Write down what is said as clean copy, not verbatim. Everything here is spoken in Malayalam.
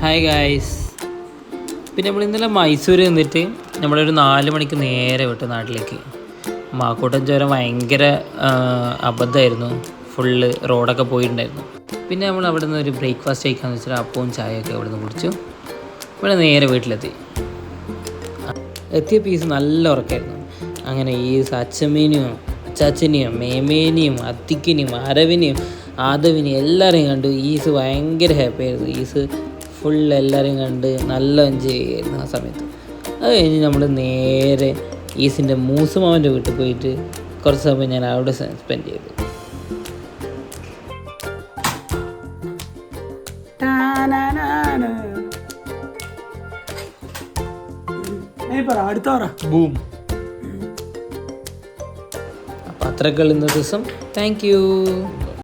Hi guys. പിന്നെ നമ്മൾ ഇന്നലെ മൈസൂർ നിന്നിട്ട് നമ്മളൊരു 4 മണിക്ക് നേരെ വിട്ടു നാട്ടിലേക്ക്. മാക്കൂട്ടൻ ചുരം ഭയങ്കര അബദ്ധമായിരുന്നു. ഫുള്ള് റോഡൊക്കെ പോയിട്ടുണ്ടായിരുന്നു. പിന്നെ നമ്മൾ അവിടെ നിന്ന് ഒരു ബ്രേക്ക്ഫാസ്റ്റ് കഴിക്കാമെന്ന് വെച്ചാൽ അപ്പവും ചായയൊക്കെ അവിടെ നിന്ന് കുടിച്ചു. ഇവിടെ നേരെ വീട്ടിലെത്തി. എത്തിയ പീസ് നല്ല ഉറക്കമായിരുന്നു. അങ്ങനെ ഈ അച്ചമ്മേനെയും അച്ചാച്ചനെയും മേമേനെയും അത്തിക്കിനെയും അരവിനെയും ആദവിനെയും എല്ലാവരെയും കണ്ടു. ഈസ് ഭയങ്കര ഹാപ്പി ആയിരുന്നു. ഈസ് ഫുൾ എല്ലാവരെയും കണ്ട് നല്ല എൻജോയ് ചെയ്യായിരുന്നു ആ സമയത്ത്. അത് കഴിഞ്ഞ് നമ്മൾ നേരെ ഈസിൻ്റെ മൂസുമാവൻ്റെ വീട്ടിൽ പോയിട്ട് കുറച്ച് സമയം ഞാൻ അവിടെ സ്പെൻഡ് ചെയ്തു. അപ്പം അത്രയൊക്കെ ഇന്നത്തെ ദിവസം. Thank you.